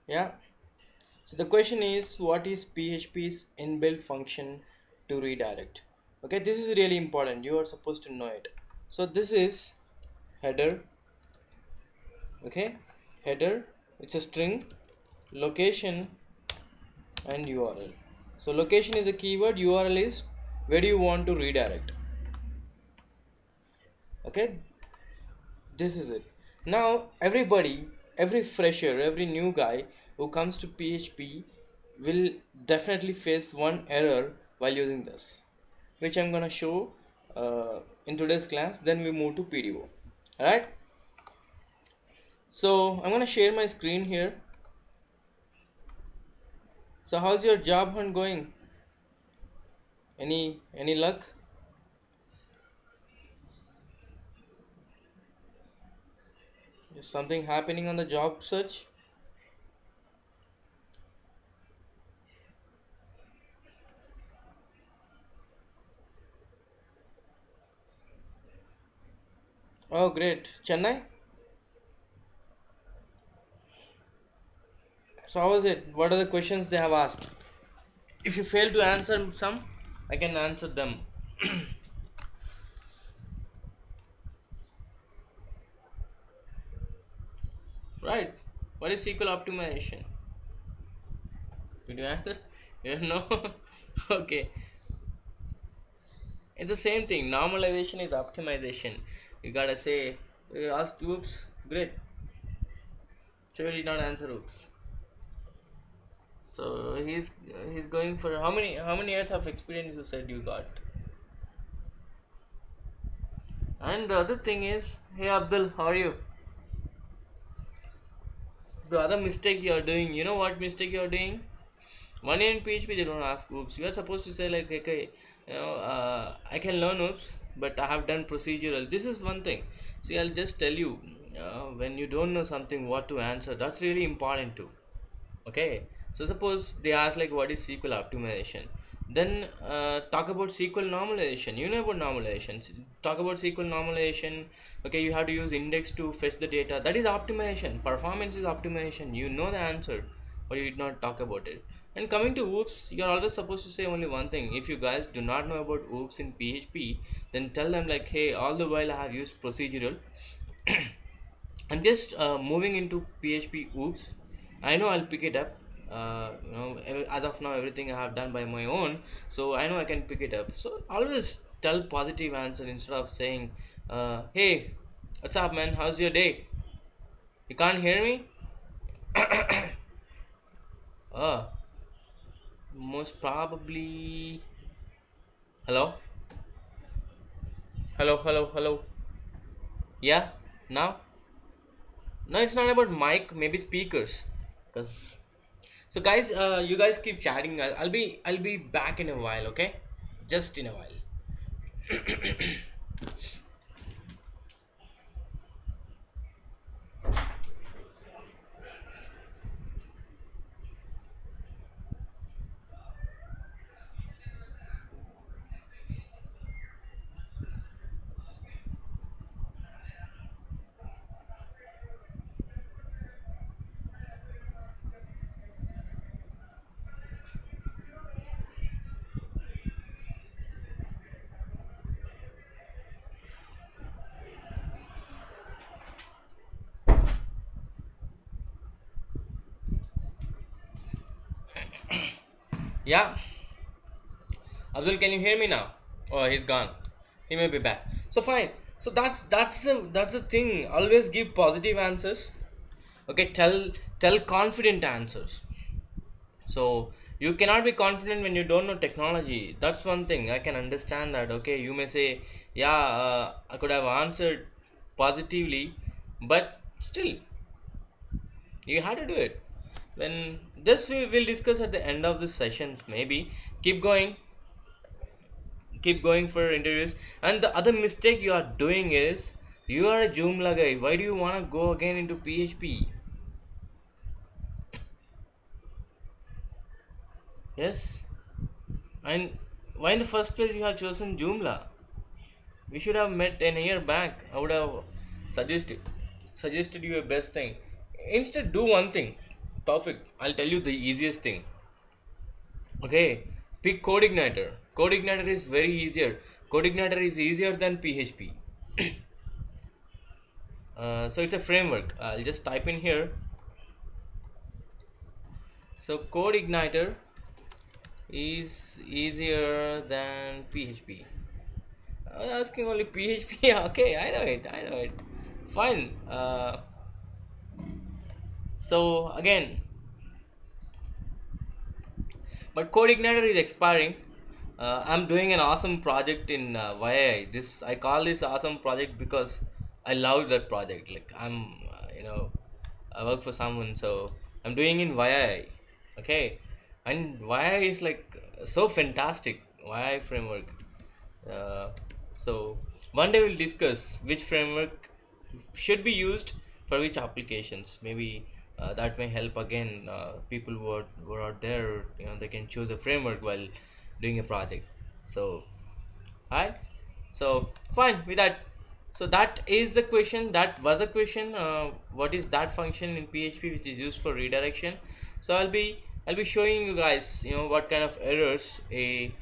Yeah. So the question is, what is PHP's inbuilt function to redirect? Okay, this is really important. You are supposed to know it. So this is header. Okay, header. It's a string, location, and URL. So location is a keyword. URL is where do you want to redirect. Okay, this is it. Now everybody, every fresher, every new guy who comes to PHP will definitely face one error while using this, which I'm gonna show in today's class. Then we move to PDO. Alright, so I'm gonna share my screen here. So how's your job hunt going? Any luck? Is something happening on the job search? Oh great, Chennai. So how is it? What are the questions they have asked? If you fail to answer some, I can answer them. Right. What is SQL optimization? Did you answer? You don't know? Okay. It's the same thing. Normalization is optimization. You gotta say, you ask oops, great. So you did not answer oops. So he's going for how many years of experience you said you got? And the other thing is, hey Abdul, how are you? The other mistake you are doing, you know what mistake you are doing? One in PHP they don't ask oops. You are supposed to say like, okay, I can learn oops, but I have done procedural. This is one thing. See, I'll just tell you, when you don't know something, what to answer. That's really important too. Okay, so suppose they ask like, what is SQL optimization? Then talk about SQL normalization. You know about normalization. Talk about SQL normalization. Okay, you have to use index to fetch the data. That is optimization. Performance is optimization. You know the answer, but you did not talk about it. And coming to oops, you are always supposed to say only one thing. If you guys do not know about oops in PHP, then tell them like, hey, all the while I have used procedural. I'm just moving into PHP. Oops, I know I'll pick it up. As of now, everything I have done by my own, so I know I can pick it up. So always tell positive answer instead of saying, "Hey, what's up, man? How's your day? You can't hear me?" Oh, most probably. Hello, hello. Yeah, now. No, it's not about mic. Maybe speakers. Cause so guys, you guys keep chatting. I'll be back in a while. Okay, just in a while. Yeah, Abdul, can you hear me now? Oh, he's gone. He may be back. So fine. So that's the thing. Always give positive answers. Okay, tell confident answers. So you cannot be confident when you don't know technology. That's one thing I can understand that. Okay, you may say, yeah, I could have answered positively, but still you had to do it. When this we will discuss at the end of the sessions. Maybe keep going, keep going for interviews. And the other mistake you are doing is you are a Joomla guy. Why do you want to go again into PHP? Yes, and why in the first place you have chosen Joomla? We should have met an year back. I would have suggested suggested you a best thing. Instead, do one thing. Tawfiq, I'll tell you the easiest thing. Okay, pick Code Igniter. Code Igniter is very easier. Code Igniter is easier than PHP. So it's a framework. I'll just type in here. So Code Igniter is easier than PHP. I was asking only PHP. Okay, I know it. I know it. Fine. So again, but Code Igniter is expiring. I'm doing an awesome project in YI. This I call this awesome project because I love that project. Like I work for someone, so I'm doing in YI. Okay, and YI is like so fantastic. YI framework. Uh, so one day we'll discuss which framework should be used for which applications. Maybe that may help again people who are out there. They can choose a framework while doing a project. So, alright. So fine with that. So that is the question. That was a question. What is that function in PHP which is used for redirection? So I'll be showing you guys what kind of errors a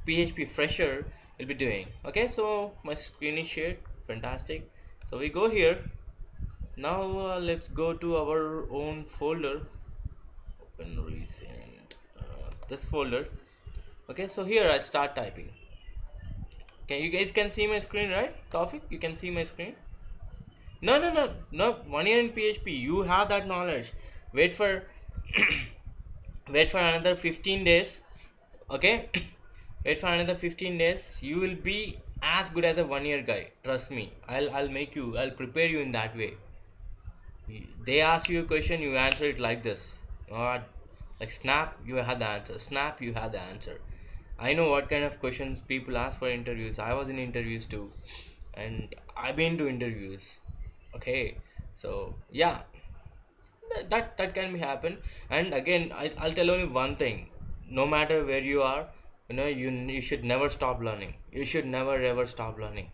PHP fresher will be doing. Okay, so my screen is shared. Fantastic. So we go here. Now let's go to our own folder. Open recent. This folder. Okay, so here I start typing. Okay, you guys can see my screen, right? Tawfiq, you can see my screen. No, no, no, no. 1 year in PHP. You have that knowledge. Wait for wait for another 15 days. Okay, wait for another 15 days. You will be as good as a 1 year guy. Trust me. I'll make you. I'll prepare you in that way. They ask you a question, you answer it like this. Or like snap, you have the answer. Snap, you have the answer. I know what kind of questions people ask for interviews. I was in interviews too, and I've been to interviews. Okay, so yeah, that can be happen. And again, I'll tell only one thing. No matter where you are, you should never stop learning. You should never ever stop learning.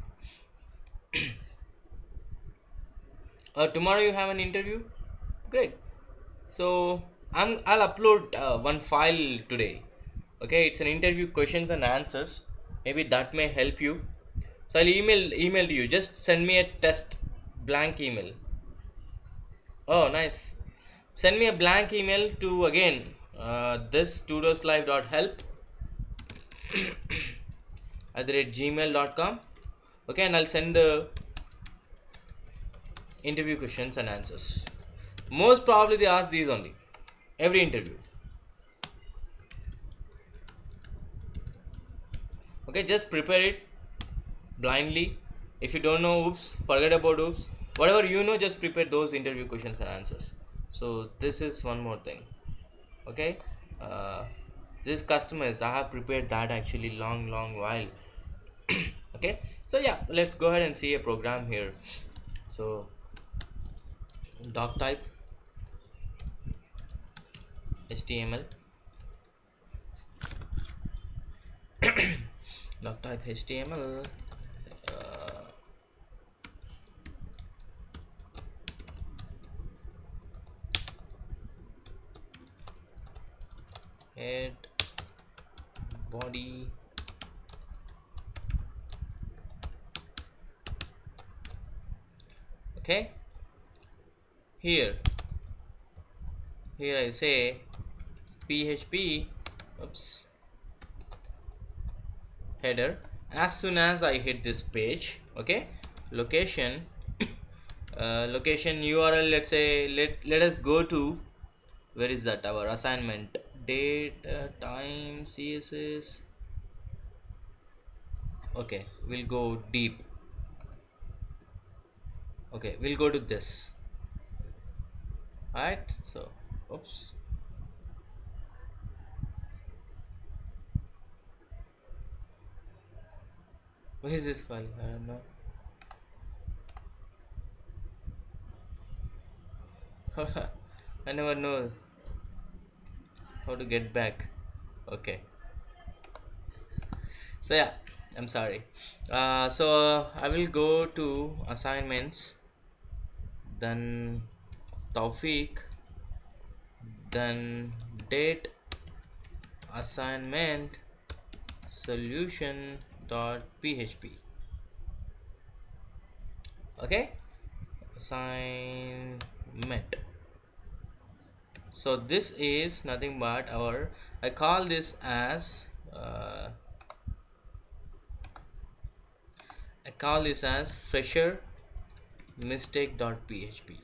Tomorrow you have an interview. Great. So I'll upload one file today. Okay, it's an interview questions and answers. Maybe that may help you. So I'll email to you. Just send me a test blank email. Oh, nice. Send me a blank email to again this tutoslive.help at the rate gmail.com. Okay, and I'll send the interview questions and answers. Most probably they ask these only. Every interview. Okay, just prepare it blindly. If you don't know, oops, forget about oops. Whatever you know, just prepare those interview questions and answers. So this is one more thing. Okay, uh, this customers I have prepared that actually long while. Okay, so yeah, let's go ahead and see a program here. So doc type HTML, doc type HTML. Uh, Head, body, okay. Here I say PHP, oops, header. As soon as I hit this page, okay, location, location URL. Let's say let us go to, where is that, our assignment, date, time, CSS. Okay, we'll go deep. Okay, we'll go to this. Alright, so oops. Where is this file? I don't know. I never know how to get back. Okay, so yeah, I'm sorry. So I will go to assignments, then Taufik, then date assignment solution dot php. Okay, assignment. So this is nothing but our, I call this as fresher mistake.php.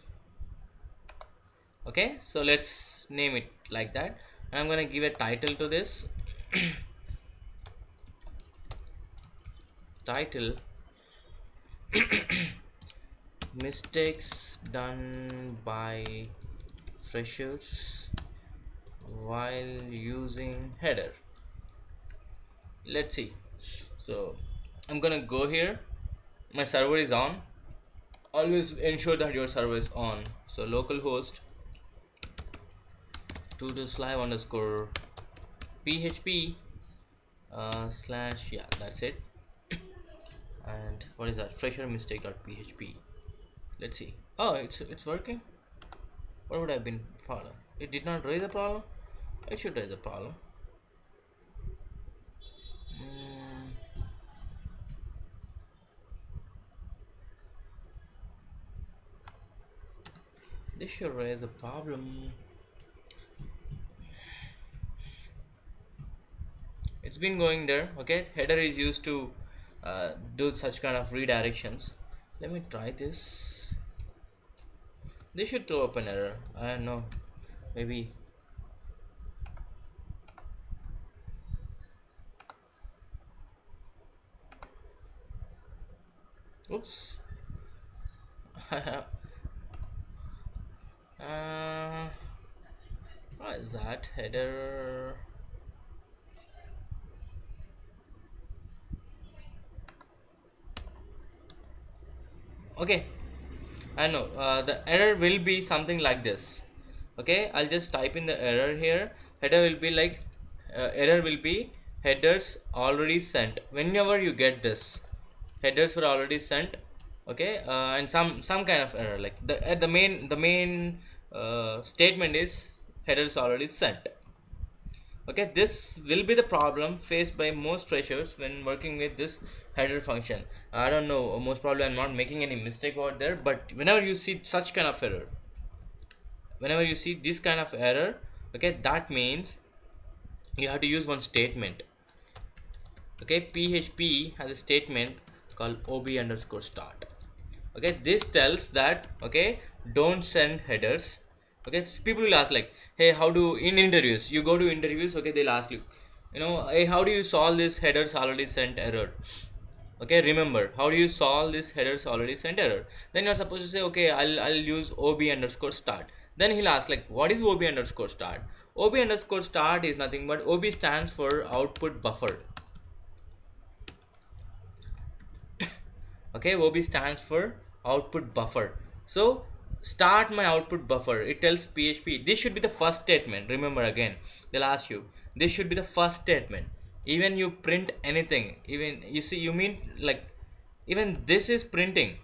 Okay, so let's name it like that, and I'm gonna give a title to this. Title: mistakes done by freshers while using header. Let's see. So I'm gonna go here. My server is on. Always ensure that your server is on. So localhost tutoslive underscore php slash, yeah, that's it. And what is that? Fresher mistake.php. Let's see. Oh, it's working. What would have been problem? It did not raise a problem. It should raise a problem. Mm, this should raise a problem. It's been going there. Okay, header is used to do such kind of redirections. Let me try this. This should throw up an error. I don't know. Maybe. Oops. What is that? Header. Okay, I know. The error will be something like this. Okay, I'll just type in the error here. Header will be like error will be headers already sent. Whenever you get this, headers were already sent. Okay, and some kind of error, like the main statement is headers already sent. Okay, this will be the problem faced by most freshers when working with this header function. I don't know, most probably I'm not making any mistake over there, but whenever you see such kind of error, whenever you see this kind of error, okay, that means you have to use one statement. Okay, PHP has a statement called ob underscore start. Okay, this tells that, okay, don't send headers. Okay, so people will ask like, hey, how do, in interviews, you go to interviews, okay, they'll ask you, hey, how do you solve this headers already sent error? Okay, remember, how do you solve this headers already sent error? Then you're supposed to say, okay, I'll use ob underscore start. Then he'll ask like, what is ob underscore start? Ob underscore start is nothing but ob stands for output buffer. Okay, ob stands for output buffer. So start my output buffer, it tells php this should be the first statement. Remember, again, they'll ask you, this should be the first statement. Even you print anything, even you see, you mean like, even this is printing.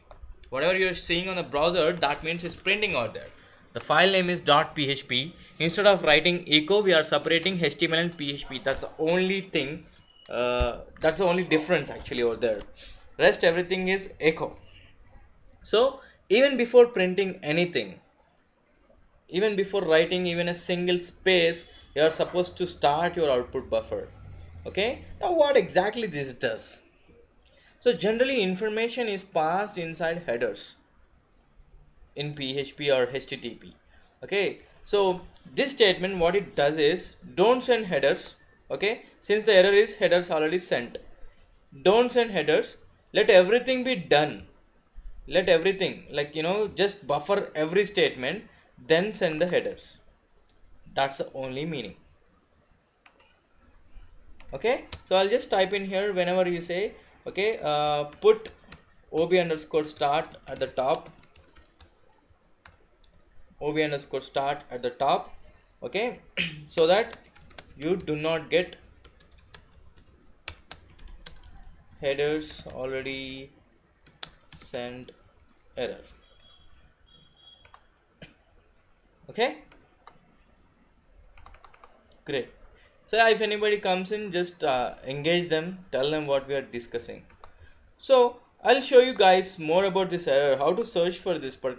Whatever you're seeing on the browser, that means it's printing out there. The file name is .php. Instead of writing echo, we are separating html and php. That's the only thing, that's the only difference actually over there. Rest everything is echo. So even before printing anything, even before writing even a single space, you are supposed to start your output buffer. Okay, now what exactly this does? So generally information is passed inside headers in PHP or HTTP. Okay, so this statement, what it does is, don't send headers. Okay, since the error is headers already sent, don't send headers, let everything be done. Let everything, like, just buffer every statement, then send the headers. That's the only meaning. Okay, so I'll just type in here whenever you say, okay, put ob underscore start at the top, ob underscore start at the top. Okay, so that you do not get headers already sent error. Okay, Great. So yeah, if anybody comes in, just engage them, tell them what we are discussing. So I'll show you guys more about this error, how to search for this particular